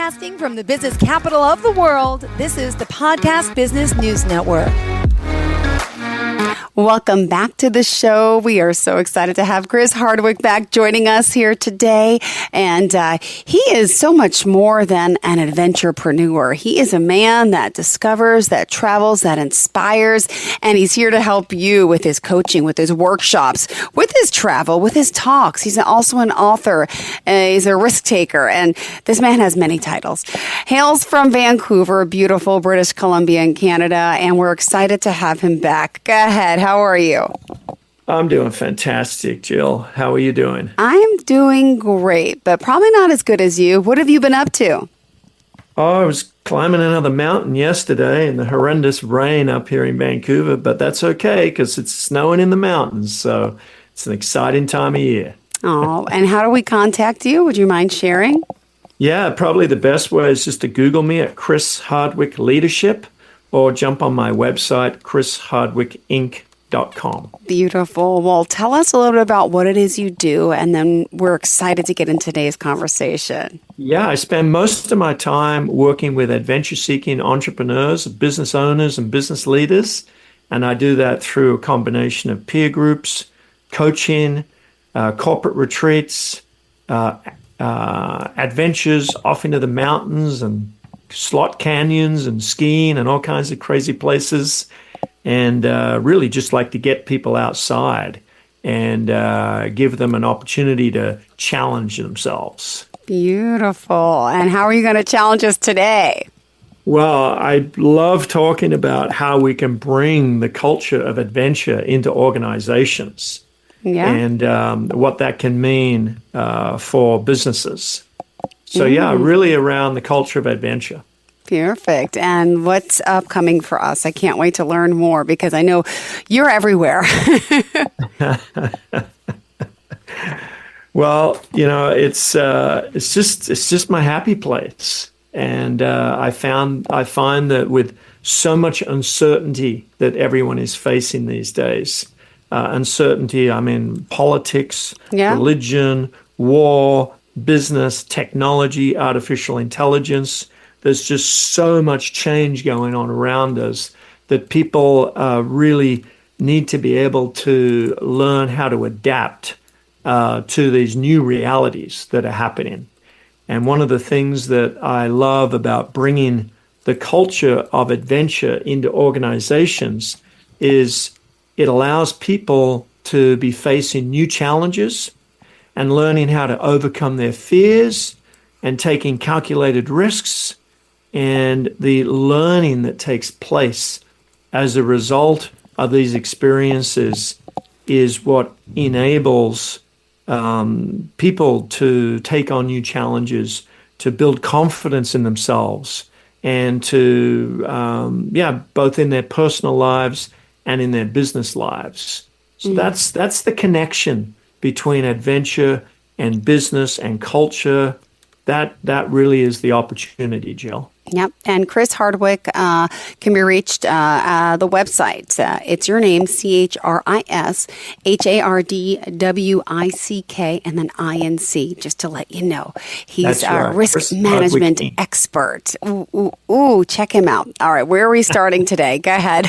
Broadcasting from the business capital of the world, this is the Podcast Business News Network. Welcome back to the show. We are so excited to have Chris Hardwick back joining us here today. And he is so much more than an adventurepreneur. He is a man that discovers, that travels, that inspires, and he's here to help you with his coaching, with his workshops, with his travel, with his talks. He's also an author. He's a risk taker, and this man has many titles. Hails from Vancouver, beautiful British Columbia in Canada, and we're excited to have him back. Go ahead. How are you? I'm doing fantastic, Jill. How are you doing? I'm doing great, but probably not as good as you. What have you been up to? Oh, I was climbing another mountain yesterday in the horrendous rain up here in Vancouver, but that's okay because it's snowing in the mountains, so it's an exciting time of year. Oh, and how do we contact you? Would you mind sharing? Yeah, probably the best way is just to Google me at Chris Hardwick Leadership or jump on my website, chrishardwickinc.com. Beautiful. Well, tell us a little bit about what it is you do, and then we're excited to get into today's conversation. Yeah, I spend most of my time working with adventure-seeking entrepreneurs, business owners, and business leaders, and I do that through a combination of peer groups, coaching, corporate retreats, adventures off into the mountains and slot canyons and skiing and all kinds of crazy places. And really just like to get people outside and give them an opportunity to challenge themselves. Beautiful. And how are you going to challenge us today? Well, I love talking about how we can bring the culture of adventure into organizations and what that can mean for businesses. So, really around the culture of adventure. Perfect. And what's upcoming for us? I can't wait to learn more because I know you're everywhere. Well, it's just my happy place, and I find that with so much uncertainty that everyone is facing these days, uncertainty. I mean, politics, religion, war, business, technology, artificial intelligence. There's just so much change going on around us that people really need to be able to learn how to adapt to these new realities that are happening. And one of the things that I love about bringing the culture of adventure into organizations is it allows people to be facing new challenges and learning how to overcome their fears and taking calculated risks. And the learning that takes place as a result of these experiences is what enables people to take on new challenges, to build confidence in themselves, and to, both in their personal lives and in their business lives. So that's the connection between adventure and business and culture. That really is the opportunity, Jill. Yep. And Chris Hardwick can be reached at the website. It's your name, ChrisHardwick, and then INC, just to let you know. He's a risk management expert. Ooh, check him out. All right. Where are we starting today? Go ahead.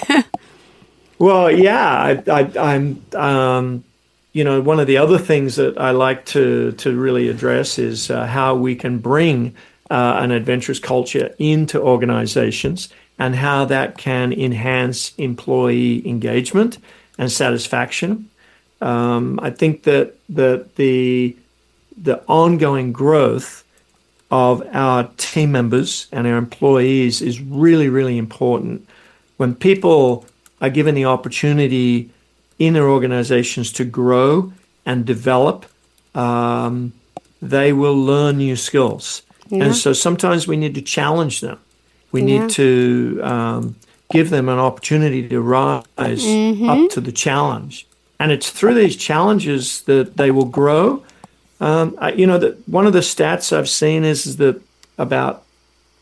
Well, yeah, I'm one of the other things that I like to really address is how we can bring an adventurous culture into organizations and how that can enhance employee engagement and satisfaction. I think that the ongoing growth of our team members and our employees is really, really important. When people are given the opportunity in their organizations to grow and develop, they will learn new skills. Yeah. And so sometimes we need to challenge them. We need to give them an opportunity to rise up to the challenge. And it's through these challenges that they will grow. That one of the stats I've seen is that about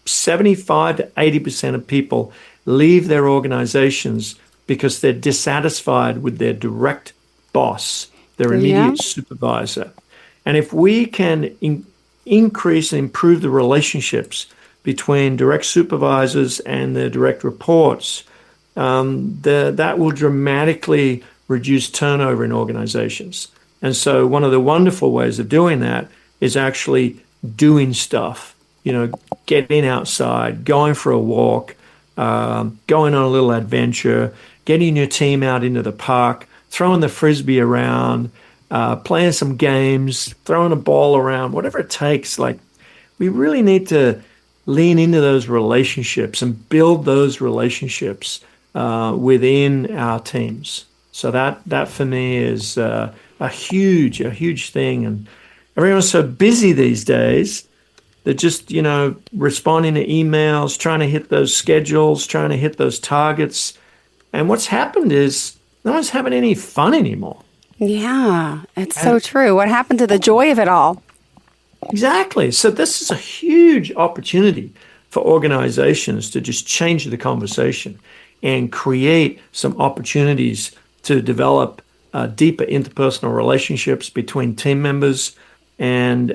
75 to 80% of people leave their organizations because they're dissatisfied with their direct boss, their immediate supervisor. And if we can increase and improve the relationships between direct supervisors and their direct reports, that will dramatically reduce turnover in organizations. And so one of the wonderful ways of doing that is actually doing stuff, getting outside, going for a walk, going on a little adventure, getting your team out into the park, throwing the frisbee around, playing some games, throwing a ball around, whatever it takes. Like, we really need to lean into those relationships and build those relationships within our teams. So that for me is a huge thing. And everyone's so busy these days. They're just, responding to emails, trying to hit those schedules, trying to hit those targets. And what's happened is no one's having any fun anymore. Yeah, it's so true. What happened to the joy of it all? Exactly. So this is a huge opportunity for organizations to just change the conversation and create some opportunities to develop deeper interpersonal relationships between team members. And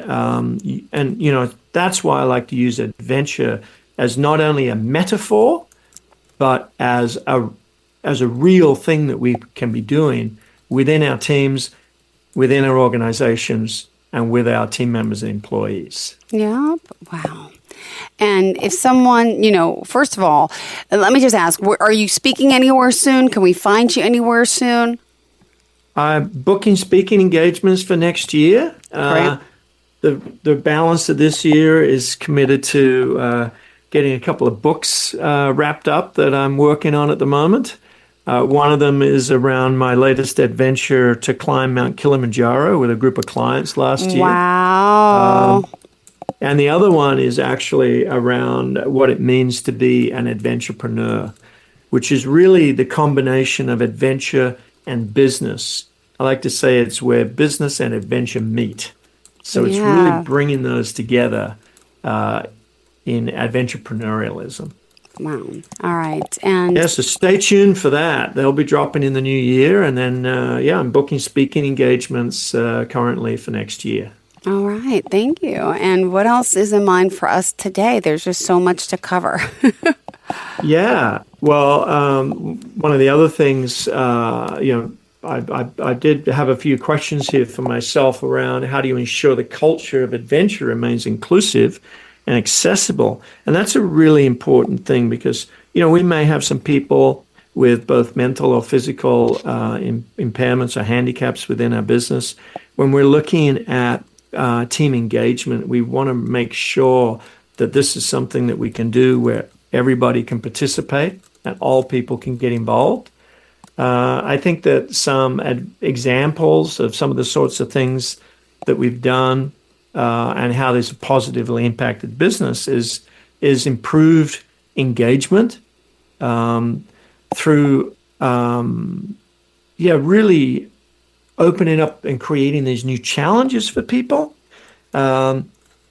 that's why I like to use adventure as not only a metaphor, but as a real thing that we can be doing within our teams, within our organizations, and with our team members and employees. Yep. Wow. And if someone, first of all, let me just ask, are you speaking anywhere soon? Can we find you anywhere soon? I'm booking speaking engagements for next year. Great. The balance of this year is committed to getting a couple of books wrapped up that I'm working on at the moment. One of them is around my latest adventure to climb Mount Kilimanjaro with a group of clients last year. Wow. And the other one is actually around what it means to be an adventurepreneur, which is really the combination of adventure and business. I like to say it's where business and adventure meet. So it's really bringing those together in adventurepreneurialism. Wow. All right. And so stay tuned for that. They'll be dropping in the new year. And then, I'm booking speaking engagements currently for next year. All right. Thank you. And what else is in mind for us today? There's just so much to cover. Yeah. Well, one of the other things, I did have a few questions here for myself around how do you ensure the culture of adventure remains inclusive and accessible. And that's a really important thing because, we may have some people with both mental or physical impairments or handicaps within our business. When we're looking at team engagement, we want to make sure that this is something that we can do where everybody can participate and all people can get involved. I think that some examples of some of the sorts of things that we've done and how this positively impacted business is improved engagement through really opening up and creating these new challenges for people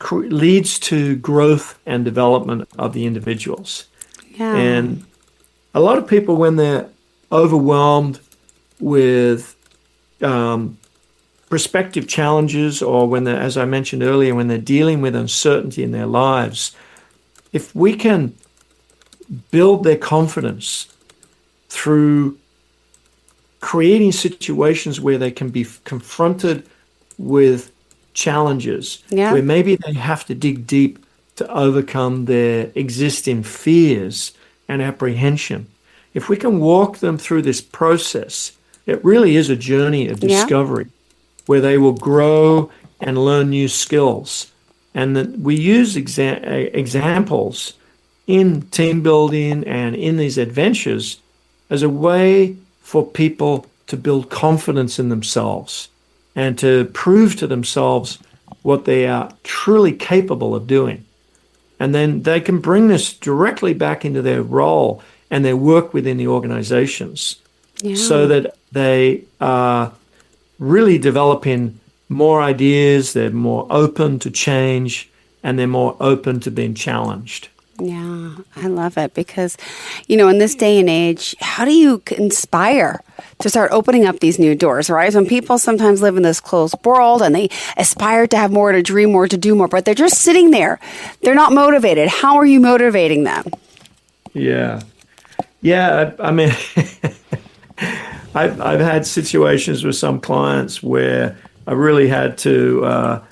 leads to growth and development of the individuals. Yeah. And a lot of people, when they're overwhelmed with prospective challenges, or when they're, as I mentioned earlier, when they're dealing with uncertainty in their lives, if we can build their confidence through creating situations where they can be confronted with challenges, where maybe they have to dig deep to overcome their existing fears and apprehension. If we can walk them through this process, it really is a journey of discovery where they will grow and learn new skills. And that we use examples in team building and in these adventures as a way for people to build confidence in themselves and to prove to themselves what they are truly capable of doing. And then they can bring this directly back into their role and their work within the organizations so that they are really developing more ideas, they're more open to change, and they're more open to being challenged. Yeah, I love it because, in this day and age, how do you inspire to start opening up these new doors, right? When people sometimes live in this closed world and they aspire to have more, to dream more, to do more, but they're just sitting there. They're not motivated. How are you motivating them? Yeah. I mean, I've had situations with some clients where I really had to,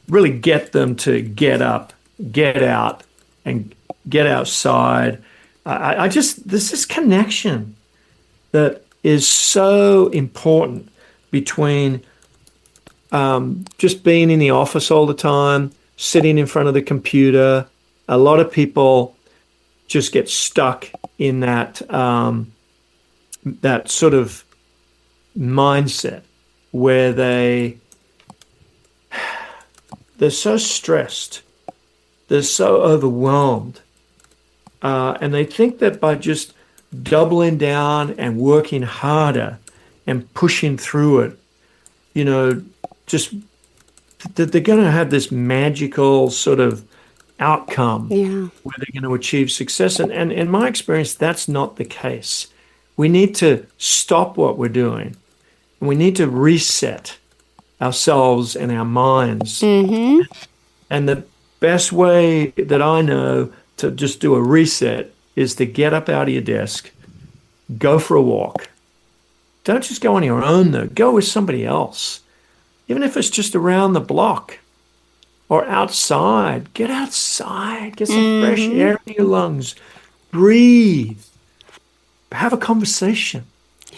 really get them to get up, get out, and get outside. There's this connection that is so important between just being in the office all the time, sitting in front of the computer. A lot of people just get stuck in that that sort of mindset where they're so stressed, they're so overwhelmed, and they think that by just doubling down and working harder and pushing through it, just that they're going to have this magical sort of outcome where they're going to achieve success. And in my experience, that's not the case. We need to stop what we're doing, and we need to reset ourselves and our minds. Mm-hmm. And the best way that I know to just do a reset is to get up out of your desk, go for a walk. Don't just go on your own, though. Go with somebody else, even if it's just around the block or outside. Get outside, get some fresh air in your lungs, breathe, have a conversation,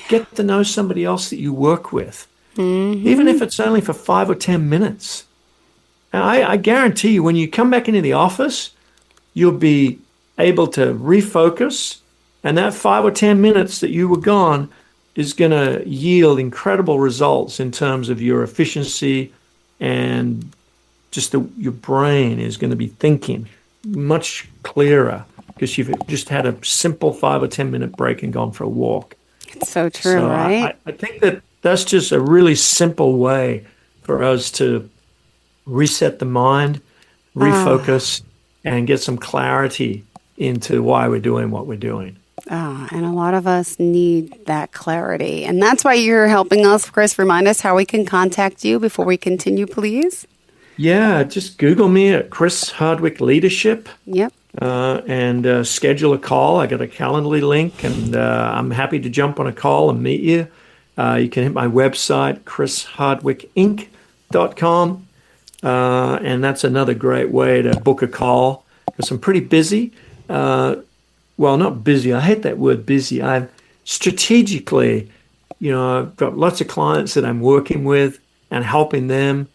get to know somebody else that you work with, even if it's only for 5 or 10 minutes. And I guarantee you, when you come back into the office, you'll be able to refocus, and that 5 or 10 minutes that you were gone is going to yield incredible results in terms of your efficiency, and just your brain is going to be thinking much clearer because you've just had a simple 5 or 10 minute break and gone for a walk. It's so true, right? I think that that's just a really simple way for us to reset the mind, refocus, and get some clarity into why we're doing what we're doing. And a lot of us need that clarity. And that's why you're helping us. Chris, remind us how we can contact you before we continue, please. Yeah, just Google me at Chris Hardwick Leadership. Yep. And schedule a call. I got a Calendly link, and I'm happy to jump on a call and meet you. You can hit my website, chrishardwickinc.com. And that's another great way to book a call because I'm pretty busy. Well, not busy. I hate that word busy. I'm strategically, I've got lots of clients that I'm working with and helping them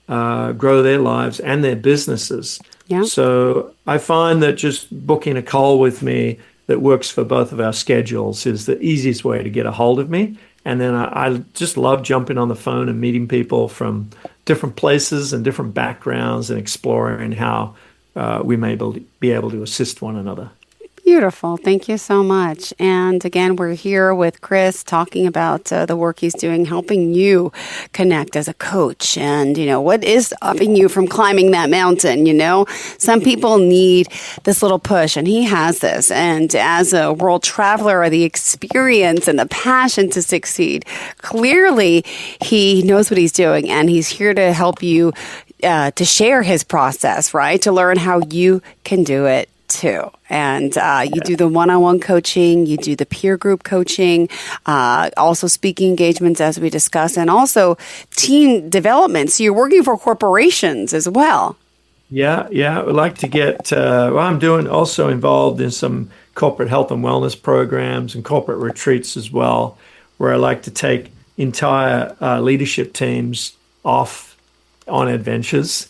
grow their lives and their businesses. Yeah. So I find that just booking a call with me that works for both of our schedules is the easiest way to get a hold of me. And then I just love jumping on the phone and meeting people from different places and different backgrounds and exploring how we may be able to assist one another. Beautiful. Thank you so much. And again, we're here with Chris talking about the work he's doing, helping you connect as a coach and, what is stopping you from climbing that mountain. Some people need this little push, and he has this. And as a world traveler, the experience and the passion to succeed, clearly he knows what he's doing, and he's here to help you to share his process, right? To learn how you can do it too. And you do the one-on-one coaching, you do the peer group coaching, also speaking engagements as we discussed, and also team development. So you're working for corporations as well. Yeah. I would like to get, I'm also involved in some corporate health and wellness programs and corporate retreats as well, where I like to take entire leadership teams off on adventures,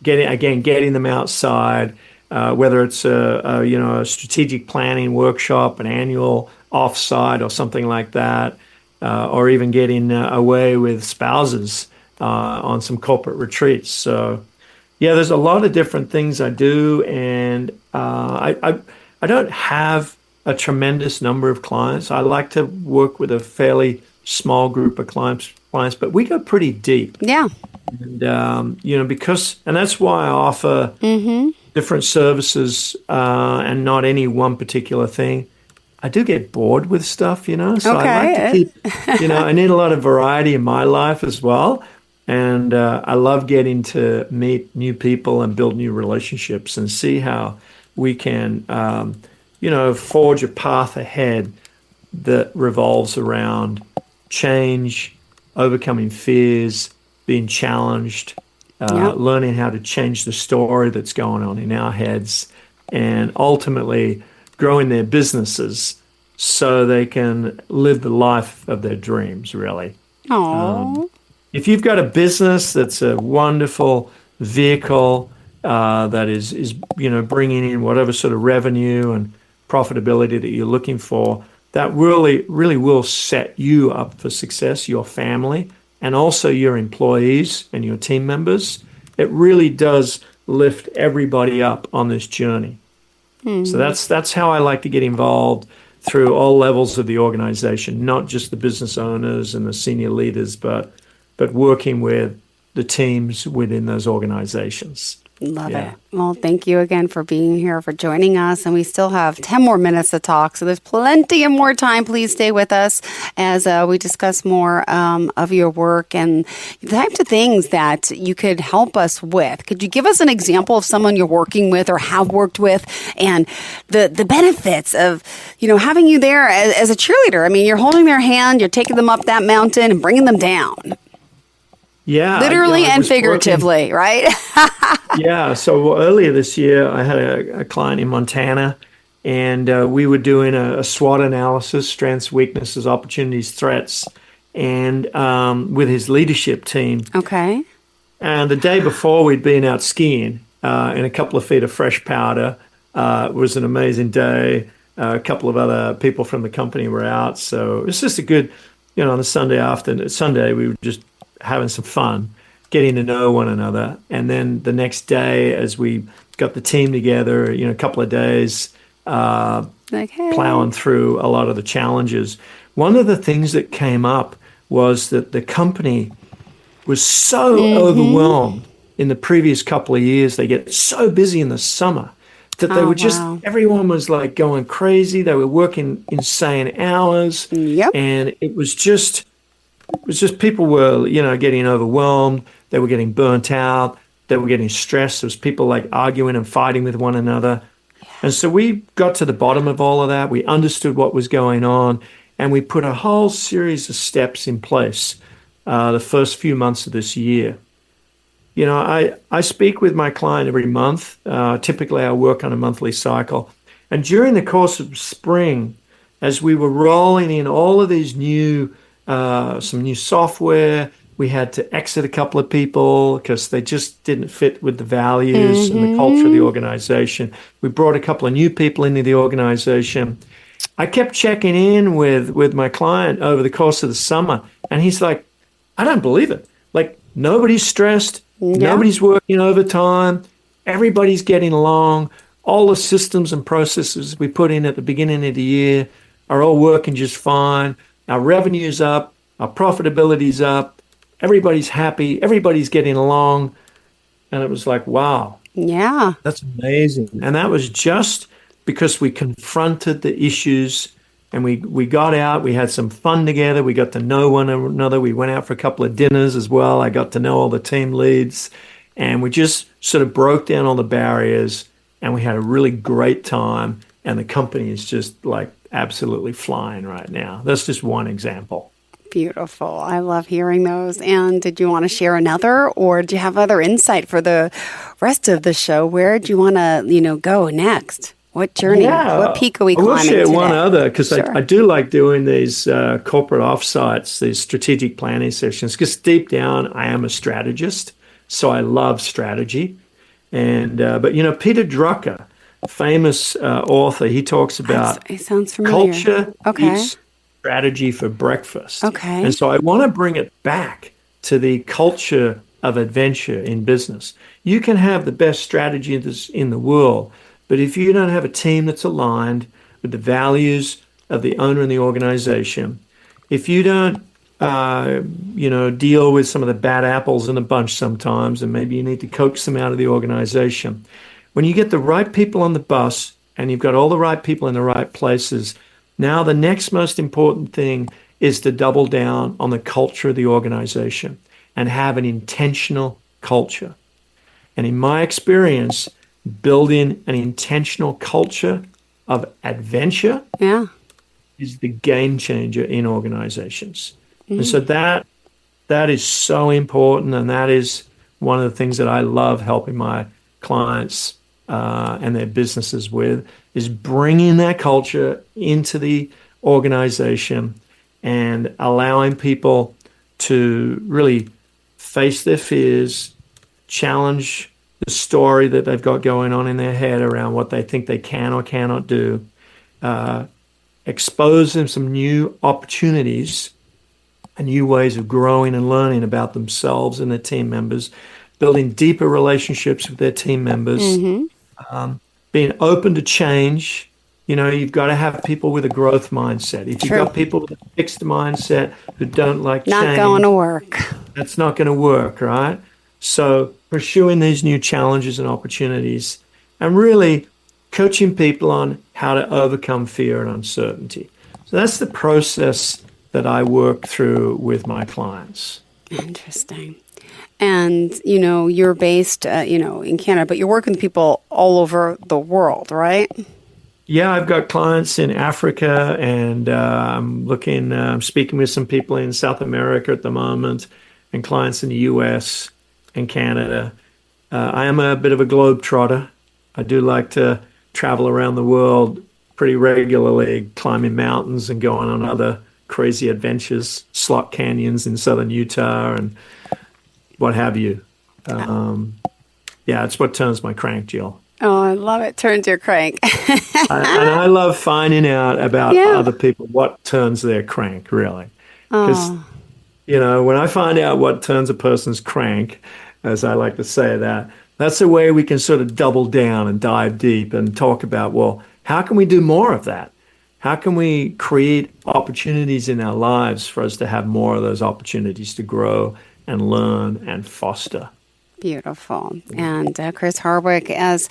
getting them outside, whether it's a strategic planning workshop, an annual offsite or something like that, or even getting away with spouses on some corporate retreats. So, there's a lot of different things I do, and I don't have a tremendous number of clients. I like to work with a fairly small group of clients, but we go pretty deep. Yeah. And and that's why I offer different services and not any one particular thing. I do get bored with stuff, so I like to Okay. keep, I need a lot of variety in my life as well. And I love getting to meet new people and build new relationships and see how we can, forge a path ahead that revolves around change, overcoming fears, being challenged, learning how to change the story that's going on in our heads, and ultimately growing their businesses so they can live the life of their dreams, really. Oh. If you've got a business that's a wonderful vehicle that is bringing in whatever sort of revenue and profitability that you're looking for, that really will set you up for success, your family, and also your employees and your team members. It really does lift everybody up on this journey. So that's how I like to get involved through all levels of the organization, not just the business owners and the senior leaders, but working with the teams within those organizations. Love it. Well, thank you again for being here, for joining us. And we still have 10 more minutes to talk. So there's plenty of more time. Please stay with us as we discuss more of your work and the types of things that you could help us with. Could you give us an example of someone you're working with or have worked with and the benefits of, having you there as a cheerleader? I mean, you're holding their hand, you're taking them up that mountain and bringing them down. Yeah. Literally and figuratively, right? Yeah. So earlier this year, I had a client in Montana, and we were doing a SWOT analysis, strengths, weaknesses, opportunities, threats, and with his leadership team. Okay. And the day before, we'd been out skiing in a couple of feet of fresh powder. It was an amazing day. A couple of other people from the company were out. So it was just a good, on a Sunday, we were just having some fun, getting to know one another. And then the next day, as we got the team together, a couple of days, plowing through a lot of the challenges. One of the things that came up was that the company was so overwhelmed in the previous couple of years. They get so busy in the summer that they were just, everyone was like going crazy. They were working insane hours. Yep. And it was just people were, getting overwhelmed. They were getting burnt out. They were getting stressed. There was people like arguing and fighting with one another. And so we got to the bottom of all of that. We understood what was going on, and we put a whole series of steps in place the first few months of this year. I speak with my client every month. Typically, I work on a monthly cycle. And during the course of spring, as we were rolling in all of these some new software, we had to exit a couple of people because they just didn't fit with the values and the culture of the organization. We brought a couple of new people into the organization. I kept checking in with my client over the course of the summer, and he's like, I don't believe it. Like, nobody's stressed. Nobody's working overtime. Everybody's getting along. All the systems and processes we put in at the beginning of the year are all working just fine. Our revenue's up. Our profitability's up. Everybody's happy. Everybody's getting along. And it was like, wow. Yeah. That's amazing. And that was just because we confronted the issues, and we got out. We had some fun together. We got to know one another. We went out for a couple of dinners as well. I got to know all the team leads, and we just sort of broke down all the barriers, and we had a really great time. And the company is just like absolutely flying right now. That's just one example. Beautiful. I love hearing those. And did you want to share another, or do you have other insight for the rest of the show? Where do you want to, go next? What journey? What peak are we climbing today? We'll share one other, because Sure. I do like doing these corporate offsites, these strategic planning sessions, because deep down I am a strategist, so I love strategy. And but Peter Drucker, famous author, he talks about it sounds familiar. Culture eats strategy for breakfast. Okay. And so I want to bring it back to the culture of adventure in business. You can have the best strategy in the world, but if you don't have a team that's aligned with the values of the owner and the organization, if you don't, deal with some of the bad apples in the bunch sometimes, and maybe you need to coax them out of the organization, when you get the right people on the bus and you've got all the right people in the right places, Now, the next most important thing is to double down on the culture of the organization and have an intentional culture. And in my experience, building an intentional culture of adventure is the game changer in organizations. And so that is so important, and that is one of the things that I love helping my clients and their businesses with, is bringing that culture into the organization and allowing people to really face their fears, challenge the story that they've got going on in their head around what they think they can or cannot do, expose them some new opportunities and new ways of growing and learning about themselves and their team members, building deeper relationships with their team members, being open to change. You know, you've got to have people with a growth mindset. If you've got people with a fixed mindset who don't like change, not going to work. That's not going to work, right? So pursuing these new challenges and opportunities and really coaching people on how to overcome fear and uncertainty. So that's the process that I work through with my clients. Interesting. And, you know, you're based, in Canada, but you're working with people all over the world, right? Yeah, I've got clients in Africa, and I'm speaking with some people in South America at the moment, and clients in the US and Canada. I am a bit of a globetrotter. I do like to travel around the world pretty regularly, climbing mountains and going on other crazy adventures, slot canyons in southern Utah and what have you. It's what turns my crank, Jill. Oh, I love it. Turns your crank. And I love finding out about other people, what turns their crank, really. Because, when I find out what turns a person's crank, as I like to say that's a way we can sort of double down and dive deep and talk about, well, how can we do more of that? How can we create opportunities in our lives for us to have more of those opportunities to grow and learn and foster? Beautiful. And Chris Hardwick, as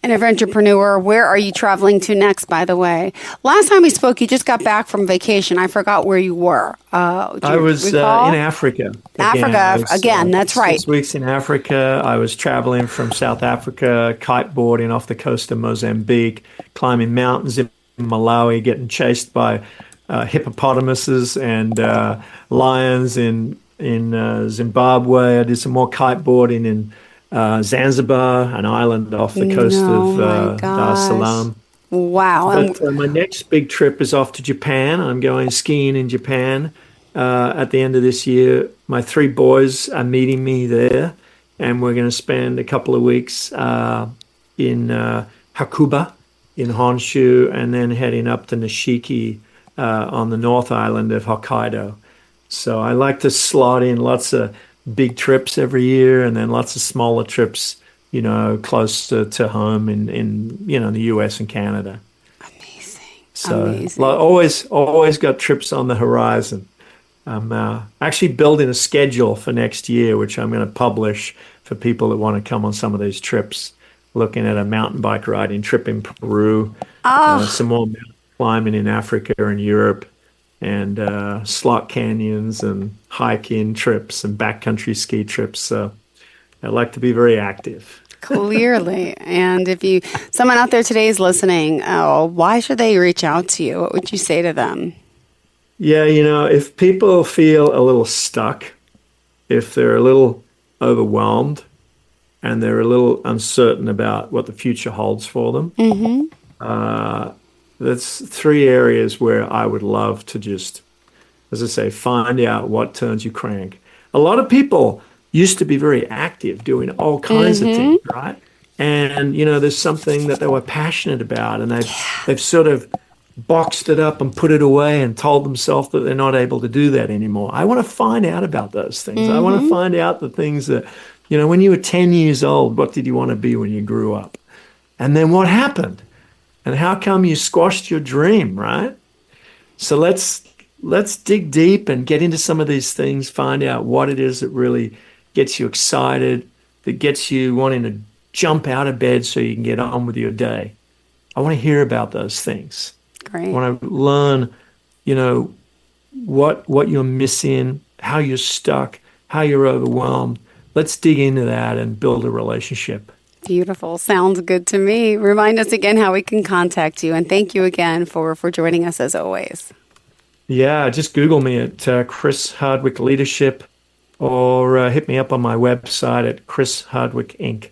an adventurepreneur, where are you traveling to next, by the way? Last time we spoke, you just got back from vacation. I forgot where you were. I was in Africa. That's right. 6 weeks in Africa. I was traveling from South Africa, kiteboarding off the coast of Mozambique, climbing mountains in Malawi, getting chased by hippopotamuses and lions in Zimbabwe. I did some more kiteboarding in Zanzibar, an island off the coast of Dar es Salaam. Wow. But my next big trip is off to Japan. I'm going skiing in Japan at the end of this year. My 3 boys are meeting me there, and we're going to spend a couple of weeks in Hakuba in Honshu, and then heading up to Nishiki on the North Island of Hokkaido. So I like to slot in lots of big trips every year, and then lots of smaller trips, close to home in the US and Canada. Amazing. So always got trips on the horizon. I'm actually building a schedule for next year, which I'm going to publish for people that want to come on some of these trips. Looking at a mountain bike riding trip in Peru, some more mountain climbing in Africa and Europe, and slot canyons and hiking trips and backcountry ski trips. So I like to be very active. Clearly. And if someone out there today is listening, why should they reach out to you? What would you say to them? Yeah, if people feel a little stuck, if they're a little overwhelmed, and they're a little uncertain about what the future holds for them, that's 3 areas where I would love to just, as I say, find out what turns you crank. A lot of people used to be very active, doing all kinds of things, right? And, there's something that they were passionate about, and they've sort of boxed it up and put it away and told themselves that they're not able to do that anymore. I want to find out about those things. I want to find out the things that, when you were 10 years old, what did you want to be when you grew up? And then what happened? And how come you squashed your dream, right? So let's dig deep and get into some of these things, find out what it is that really gets you excited, that gets you wanting to jump out of bed so you can get on with your day. I want to hear about those things. Great. I want to learn, what you're missing, how you're stuck, how you're overwhelmed. Let's dig into that and build a relationship. Beautiful. Sounds good to me. Remind us again how we can contact you. And thank you again for joining us as always. Yeah, just Google me at Chris Hardwick Leadership, or hit me up on my website at Chris Hardwick Inc.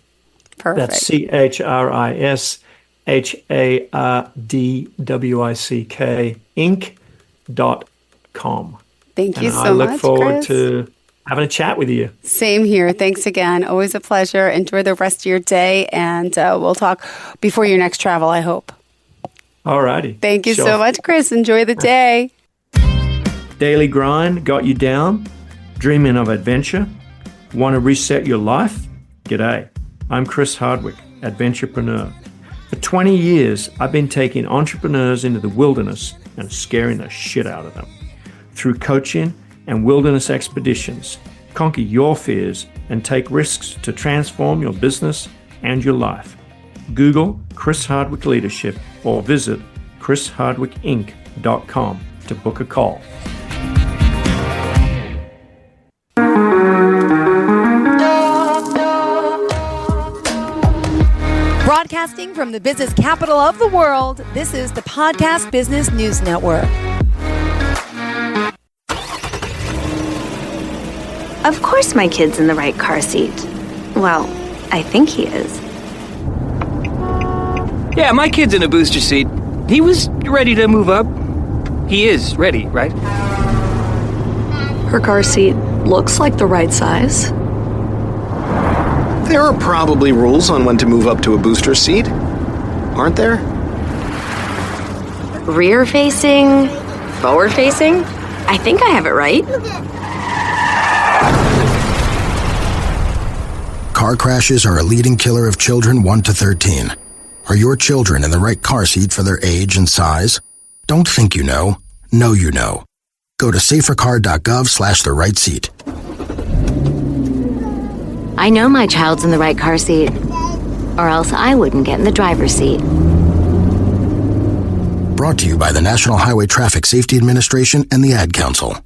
Perfect. That's CHRISHARDWICK Inc.com. Thank you so much, I look forward Chris. to having a chat with you. Same here. Thanks again. Always a pleasure. Enjoy the rest of your day, and we'll talk before your next travel, I hope. All righty. Thank you so much, Chris. Enjoy the day. Daily grind got you down? Dreaming of adventure? Want to reset your life? G'day. I'm Chris Hardwick, Adventurepreneur. For 20 years, I've been taking entrepreneurs into the wilderness and scaring the shit out of them. Through coaching and wilderness expeditions, conquer your fears and take risks to transform your business and your life. Google Chris Hardwick Leadership or visit chrishardwickinc.com to book a call. Broadcasting from the business capital of the world, this is the Podcast Business News Network. Of course my kid's in the right car seat. Well, I think he is. Yeah, my kid's in a booster seat. He was ready to move up. He is ready, right? Her car seat looks like the right size. There are probably rules on when to move up to a booster seat, aren't there? Rear facing, forward facing. I think I have it right. Car crashes are a leading killer of children 1 to 13. Are your children in the right car seat for their age and size? Don't think you know you know. Go to safercar.gov/the right seat. I know my child's in the right car seat, or else I wouldn't get in the driver's seat. Brought to you by the National Highway Traffic Safety Administration and the Ad Council.